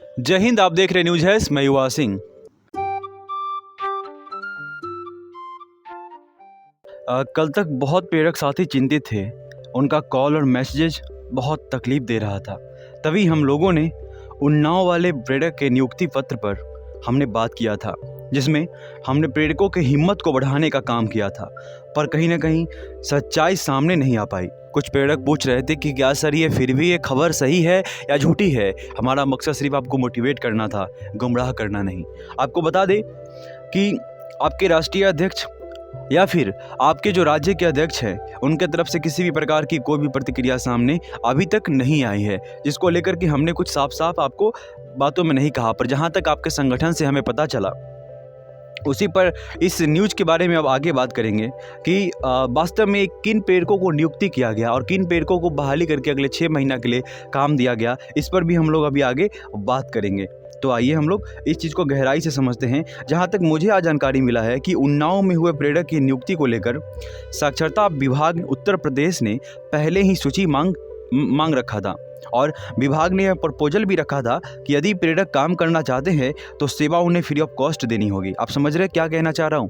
जय हिंद। आप देख रहे न्यूज है, मैं युवा सिंह। कल तक बहुत प्रेरक साथी चिंतित थे। उनका कॉल और मैसेजेज बहुत तकलीफ दे रहा था। तभी हम लोगों ने उन्नाव वाले प्रेरक के नियुक्ति पत्र पर हमने बात किया था, जिसमें हमने प्रेरकों की हिम्मत को बढ़ाने का काम किया था। पर कहीं ना कहीं सच्चाई सामने नहीं आ पाई। कुछ प्रेरक पूछ रहे थे कि क्या सर, ये फिर भी ये खबर सही है या झूठी है। हमारा मकसद सिर्फ आपको मोटिवेट करना था, गुमराह करना नहीं। आपको बता दें कि आपके राष्ट्रीय अध्यक्ष या फिर आपके जो राज्य के अध्यक्ष हैं, उनके तरफ से किसी भी प्रकार की कोई भी प्रतिक्रिया सामने अभी तक नहीं आई है, जिसको लेकर कि हमने कुछ साफ साफ आपको बातों में नहीं कहा। पर जहां तक आपके संगठन से हमें पता चला, उसी पर इस न्यूज़ के बारे में अब आगे बात करेंगे कि वास्तव में किन प्रेरकों को नियुक्ति किया गया और किन प्रेरकों को बहाली करके अगले 6 महीना के लिए काम दिया गया। इस पर भी हम लोग अभी आगे बात करेंगे। तो आइए हम लोग इस चीज़ को गहराई से समझते हैं। जहाँ तक मुझे आज जानकारी मिला है कि उन्नाव में हुए प्रेरक की नियुक्ति को लेकर साक्षरता विभाग उत्तर प्रदेश ने पहले ही सूची मांग रखा था और विभाग ने यह प्रपोजल भी रखा था कि यदि प्रेरक काम करना चाहते हैं तो सेवा उन्हें फ्री ऑफ कॉस्ट देनी होगी। आप समझ रहे क्या कहना चाह रहा हूँ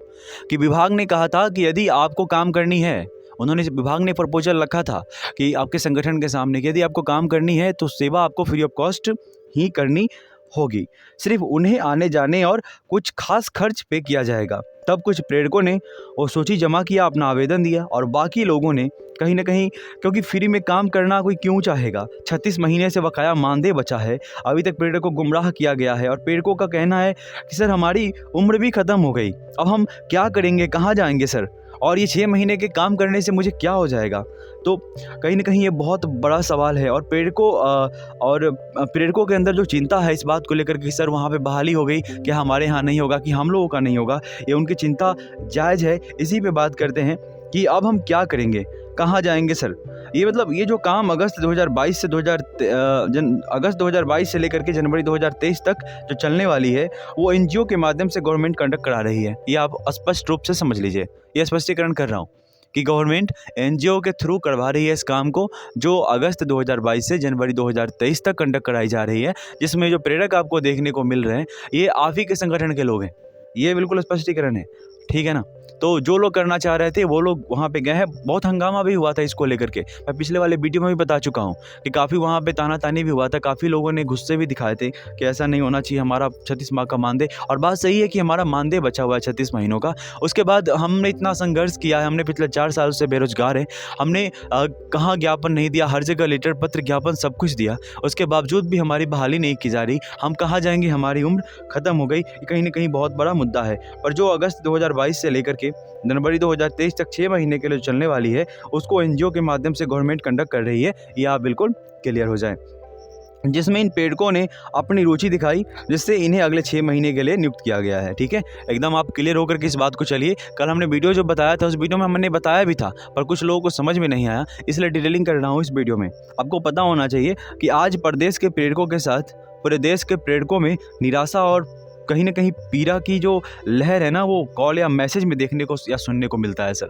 कि विभाग ने कहा था कि यदि आपको काम करनी है, विभाग ने प्रपोजल रखा था कि आपके संगठन के सामने कि यदि आपको काम करनी है तो सेवा आपको फ्री ऑफ कॉस्ट ही करनी होगी। सिर्फ उन्हें आने जाने और कुछ खास खर्च पे किया जाएगा। तब कुछ प्रेरकों ने वो सूची जमा किया, अपना आवेदन दिया और बाकी लोगों ने कहीं ना कहीं, क्योंकि फ्री में काम करना कोई क्यों चाहेगा। 36 महीने से बकाया मानदेय बचा है, अभी तक प्रेरकों को गुमराह किया गया है और प्रेरकों का कहना है कि सर हमारी उम्र भी ख़त्म हो गई, अब हम क्या करेंगे, कहाँ जाएंगे सर, और ये 6 महीने के काम करने से मुझे क्या हो जाएगा। तो कहीं ना कहीं ये बहुत बड़ा सवाल है और प्रेरकों के अंदर जो चिंता है इस बात को लेकर कि सर वहाँ पे बहाली हो गई, क्या हमारे यहाँ नहीं होगा, कि हम लोगों का नहीं होगा, ये उनकी चिंता जायज़ है। इसी पे बात करते हैं कि अब हम क्या करेंगे, कहाँ जाएंगे सर। ये मतलब ये जो काम अगस्त 2022 से लेकर के जनवरी 2023 तक जो चलने वाली है, वो एनजीओ के माध्यम से गवर्नमेंट कंडक्ट करा रही है। ये आप स्पष्ट रूप से समझ लीजिए। ये स्पष्टीकरण कर रहा हूँ कि गवर्नमेंट एनजीओ के थ्रू करवा रही है इस काम को, जो अगस्त 2022 से जनवरी 2023 तक कंडक्ट कराई जा रही है, जिसमें जो प्रेरक आपको देखने को मिल रहे हैं ये आप ही के संगठन के लोग हैं। ये बिल्कुल स्पष्टीकरण है, ठीक है ना। तो जो लोग करना चाह रहे थे वो लोग वहाँ पे गए हैं। बहुत हंगामा भी हुआ था इसको लेकर के, मैं पिछले वाले वीडियो में भी बता चुका हूँ कि काफ़ी वहाँ पे तानातानी भी हुआ था, काफ़ी लोगों ने गुस्से भी दिखाए थे कि ऐसा नहीं होना चाहिए, हमारा 36 माह का मानदेय। और बात सही है कि हमारा मानदेय बचा हुआ है 36 महीनों का। उसके बाद हमने इतना संघर्ष किया है, हमने पिछले 4 साल से बेरोजगार हैं, हमने कहाँ ज्ञापन नहीं दिया, हर जगह लेटर पत्र ज्ञापन सब कुछ दिया, उसके बावजूद भी हमारी बहाली नहीं की जा रही। हम कहाँ जाएंगे, हमारी उम्र ख़त्म हो गई। कहीं ना कहीं बहुत बड़ा मुद्दा है। पर जो अगस्त 2022 से लेकर के जनवरी 2023 तक 6 महीने के लिए चलने वाली है, उसको एनजीओ के माध्यम से गवर्नमेंट कंडक्ट कर रही है। ये आप बिल्कुल क्लियर हो जाए, जिसमें इन प्रेरकों ने अपनी रुचि दिखाई, जिससे इन्हें अगले 6 महीने के लिए नियुक्त किया गया है। ठीक है, एकदम आप क्लियर होकर के इस बात को चलिए। कल हमने वीडियो जो बताया था, उस वीडियो में हमने बताया भी था, पर कुछ लोगों को समझ में नहीं आया, इसलिए डिटेलिंग कर रहा हूँ इस वीडियो में। आपको पता होना चाहिए कि आज प्रदेश के प्रेरकों के साथ पूरे देश के प्रेरकों में निराशा और कहीं ना कहीं पीड़ा की जो लहर है ना, वो कॉल या मैसेज में देखने को या सुनने को मिलता है। सर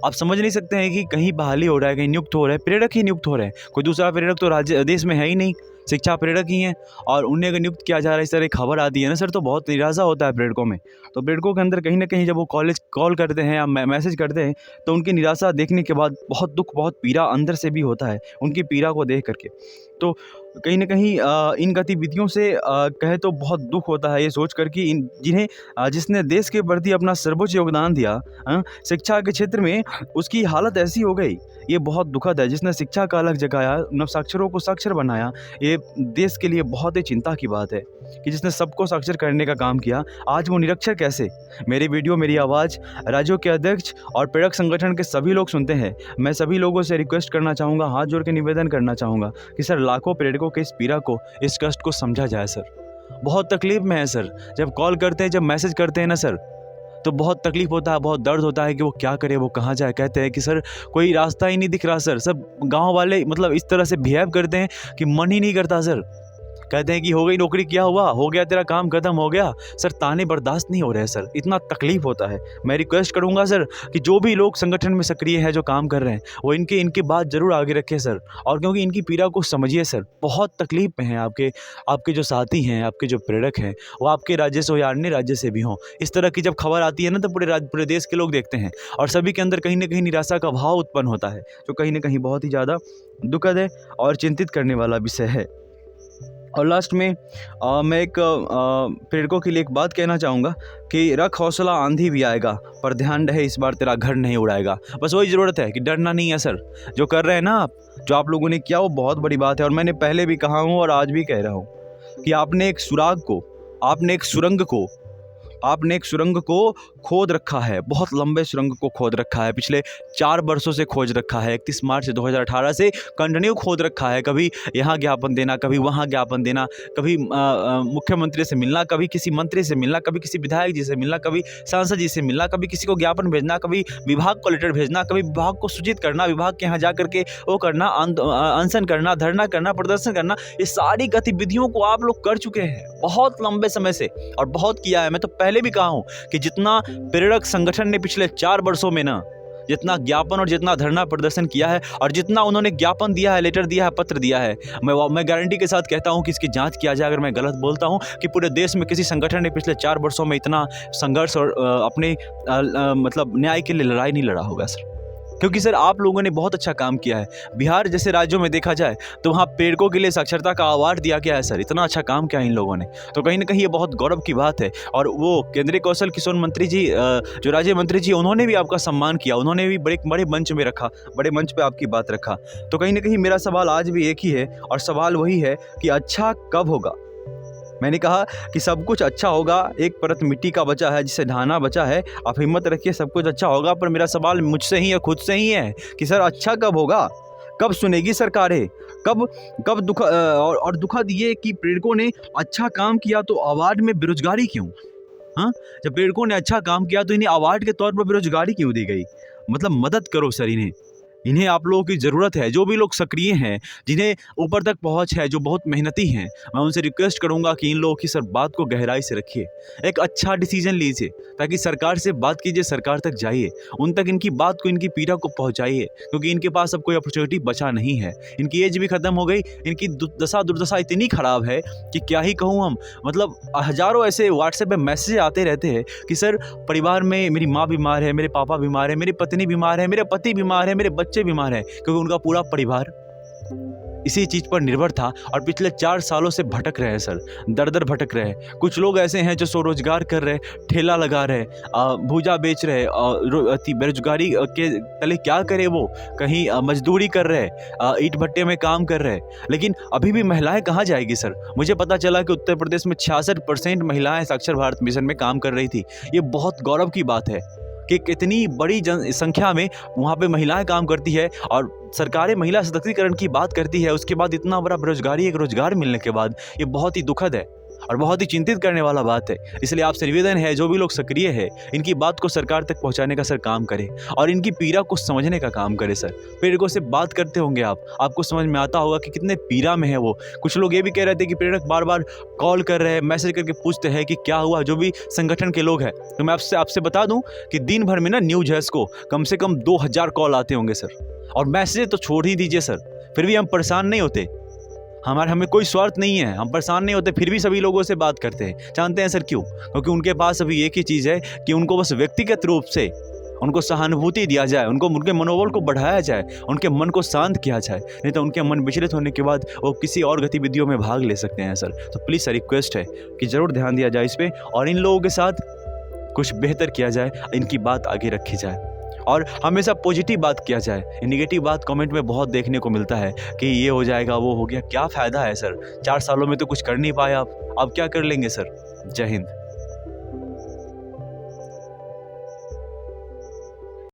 आप समझ नहीं सकते हैं कि कहीं बहाली हो रहा है, कहीं नियुक्त हो रहा है, प्रेरक ही नियुक्त हो रहे हैं। कोई दूसरा प्रेरक तो राज्य देश में है ही नहीं, शिक्षा प्रेरक ही हैं और उन्हें अगर नियुक्त किया जा रहा है, इस तरह खबर आती है ना सर, तो बहुत निराशा होता है प्रेरकों में। तो प्रेरकों के अंदर कहीं ना कहीं जब वो कॉल करते हैं या मैसेज करते हैं, तो उनकी निराशा देखने के बाद बहुत दुख, बहुत पीड़ा अंदर से भी होता है उनकी पीड़ा को देख करके। तो कहीं ना कहीं इन गतिविधियों से कहे तो बहुत दुख होता है ये सोच कर कि जिसने देश के प्रति अपना सर्वोच्च योगदान दिया, शिक्षा के क्षेत्र में उसकी हालत ऐसी हो गई, ये बहुत दुखद है। जिसने शिक्षा का अलग जगाया, नवसाक्षरों को साक्षर बनाया, ये देश के लिए बहुत ही चिंता की बात है कि जिसने सबको साक्षर करने का काम किया, आज वो निरक्षर कैसे। मेरी वीडियो, मेरी आवाज़ राज्यों के अध्यक्ष और प्रेरक संगठन के सभी लोग सुनते हैं। मैं सभी लोगों से रिक्वेस्ट करना चाहूँगा, हाथ जोड़ के निवेदन करना चाहूँगा कि सर लाखों प्रेरकों के इस पीड़ा को, इस कष्ट को समझा जाए। सर बहुत तकलीफ में है सर, जब कॉल करते हैं, जब मैसेज करते हैं ना सर, तो बहुत तकलीफ होता है, बहुत दर्द होता है कि वो क्या करे, वो कहाँ जाए। कहते हैं कि सर कोई रास्ता ही नहीं दिख रहा सर, सब गांव वाले मतलब इस तरह से बिहेव करते हैं कि मन ही नहीं करता सर। कहते हैं कि हो गई नौकरी, क्या हुआ, हो गया तेरा काम खत्म हो गया। सर ताने बर्दाश्त नहीं हो रहे हैं सर, इतना तकलीफ होता है। मैं रिक्वेस्ट करूंगा सर कि जो भी लोग संगठन में सक्रिय हैं, जो काम कर रहे हैं, वो इनकी बात जरूर आगे रखें सर। और क्योंकि इनकी पीड़ा को समझिए सर, बहुत तकलीफ में हैं आपके जो साथी हैं, आपके जो प्रेरक हैं, वो आपके राज्य से हो या अन्य राज्य से भी हों। इस तरह की जब खबर आती है ना, तो पूरे देश के लोग देखते हैं और सभी के अंदर कहीं ना कहीं निराशा का भाव उत्पन्न होता है, जो कहीं ना कहीं बहुत ही ज़्यादा दुखद है और चिंतित करने वाला विषय है। और लास्ट में मैं एक प्रेरकों के लिए एक बात कहना चाहूँगा कि रख हौसला, आंधी भी आएगा, पर ध्यान रहे इस बार तेरा घर नहीं उड़ाएगा। बस वही ज़रूरत है कि डरना नहीं है सर। जो कर रहे हैं ना आप, जो आप लोगों ने किया, वो बहुत बड़ी बात है। और मैंने पहले भी कहा हूँ और आज भी कह रहा हूँ कि आपने एक सुरंग को खोद रखा है, बहुत लंबे सुरंग को खोद रखा है, पिछले 4 वर्षों से खोज रखा है, 31 मार्च 2018 से कंटिन्यू खोद रखा है। कभी यहाँ ज्ञापन देना, कभी वहाँ ज्ञापन देना, कभी मुख्यमंत्री से मिलना, कभी किसी मंत्री से मिलना, कभी किसी विधायक जी से मिलना, कभी सांसद जी से मिलना, कभी किसी को ज्ञापन भेजना, कभी विभाग को लेटर भेजना, कभी विभाग को सूचित करना, विभाग के यहाँ जा करके वो करना, अनशन करना, धरना करना, प्रदर्शन करना। ये सारी गतिविधियों को आप लोग कर चुके हैं बहुत लंबे समय से और बहुत किया है। मैं तो पहले भी कहा हूँ कि जितना प्रेरक संगठन ने पिछले 4 वर्षों में ना, जितना ज्ञापन और जितना धरना प्रदर्शन किया है और जितना उन्होंने ज्ञापन दिया है, लेटर दिया है, पत्र दिया है, मैं गारंटी के साथ कहता हूं कि इसकी जांच किया जाए। अगर मैं गलत बोलता हूं कि पूरे देश में किसी संगठन ने पिछले 4 वर्षों में इतना संघर्ष और अपने मतलब न्याय के लिए लड़ाई नहीं लड़ा होगा सर। क्योंकि सर आप लोगों ने बहुत अच्छा काम किया है। बिहार जैसे राज्यों में देखा जाए तो वहाँ प्रेरकों के लिए साक्षरता का अवार्ड दिया गया है सर। इतना अच्छा काम किया इन लोगों ने, तो कहीं ना कहीं ये बहुत गौरव की बात है। और वो केंद्रीय कौशल किशोर मंत्री जी, जो राज्य मंत्री जी, उन्होंने भी आपका सम्मान किया, उन्होंने भी बड़े मंच में रखा, बड़े मंच पर आपकी बात रखा। तो कहीं ना कहीं मेरा सवाल आज भी एक ही है और सवाल वही है कि अच्छा कब होगा। मैंने कहा कि सब कुछ अच्छा होगा, एक परत मिट्टी का बचा है जिसे ढाना बचा है, आप हिम्मत रखिए, सब कुछ अच्छा होगा। पर मेरा सवाल मुझसे ही है, खुद से ही है कि सर अच्छा कब होगा, कब सुनेगी सरकारें, कब दुखद ये कि प्रेरकों ने अच्छा काम किया तो अवार्ड में बेरोजगारी क्यों? हाँ, जब प्रेरकों ने अच्छा काम किया तो इन्हें अवार्ड के तौर पर बेरोजगारी क्यों दी गई? मतलब मदद करो सर, इन्हें आप लोगों की ज़रूरत है। जो भी लोग सक्रिय हैं, जिन्हें ऊपर तक पहुंच है, जो बहुत मेहनती हैं, मैं उनसे रिक्वेस्ट करूंगा कि इन लोगों की सर बात को गहराई से रखिए, एक अच्छा डिसीजन लीजिए, ताकि सरकार से बात कीजिए, सरकार तक जाइए, उन तक इनकी बात को, इनकी पीड़ा को पहुंचाइए। क्योंकि इनके पास अब कोई अपॉर्चुनिटी बचा नहीं है, इनकी एज भी ख़त्म हो गई, इनकी दुर्दशा इतनी ख़राब है कि क्या ही कहूँ हम। मतलब हज़ारों ऐसे व्हाट्सएप पर मैसेज आते रहते हैं कि सर परिवार में मेरी माँ बीमार है, मेरे पापा बीमार है, मेरी पत्नी बीमार है, मेरे पति बीमार है, मेरे बच्चे बीमार है, क्योंकि उनका पूरा परिवार इसी चीज पर निर्भर था और पिछले 4 सालों से भटक रहे हैं सर, दर भटक रहे हैं। कुछ लोग ऐसे हैं जो स्वरोजगार कर रहे, ठेला लगा रहे, भूजा बेच रहे, बेरोजगारी के तले क्या करे, वो कहीं मजदूरी कर रहे, ईंट भट्टे में काम कर रहे। लेकिन अभी भी महिलाएं कहाँ जाएगी सर? मुझे पता चला कि उत्तर प्रदेश में 66% महिलाएं साक्षर भारत मिशन में काम कर रही थी। ये बहुत गौरव की बात है कि कितनी बड़ी संख्या में वहाँ पे महिलाएं काम करती है और सरकारें महिला सशक्तिकरण की बात करती है। उसके बाद इतना बड़ा बेरोजगारी, एक रोजगार मिलने के बाद, ये बहुत ही दुखद है और बहुत ही चिंतित करने वाला बात है। इसलिए आपसे निवेदन है, जो भी लोग सक्रिय है, इनकी बात को सरकार तक पहुंचाने का सर काम करें और इनकी पीड़ा को समझने का काम करें सर। प्रेरकों से बात करते होंगे आपको समझ में आता होगा कि कितने पीड़ा में है वो। कुछ लोग ये भी कह रहे थे कि प्रेरक बार बार कॉल कर रहे हैं, मैसेज करके पूछते हैं कि क्या हुआ, जो भी संगठन के लोग हैं। तो मैं आपसे बता दूं कि दिन भर में ना न्यूज है इसको कम से कम 2000 कॉल आते होंगे सर, और मैसेज तो छोड़ ही दीजिए सर। फिर भी हम परेशान नहीं होते, हमें कोई स्वार्थ नहीं है, हम परेशान नहीं होते, फिर भी सभी लोगों से बात करते हैं। जानते हैं सर क्यों? क्योंकि उनके पास अभी एक ही चीज़ है कि उनको बस व्यक्तिगत रूप से उनको सहानुभूति दिया जाए, उनके मनोबल को बढ़ाया जाए, उनके मन को शांत किया जाए। नहीं तो उनके मन विचलित होने के बाद वो किसी और गतिविधियों में भाग ले सकते हैं सर। तो प्लीज़ सर रिक्वेस्ट है कि ज़रूर ध्यान दिया जाए इस पर और इन लोगों के साथ कुछ बेहतर किया जाए, इनकी बात आगे रखी जाए और हमेशा पॉजिटिव बात किया जाए। नेगेटिव बात कमेंट में बहुत देखने को मिलता है कि ये हो जाएगा, वो हो गया। क्या फ़ायदा है सर? 4 सालों में तो कुछ कर नहीं पाए आप, अब क्या कर लेंगे सर? जय हिंद।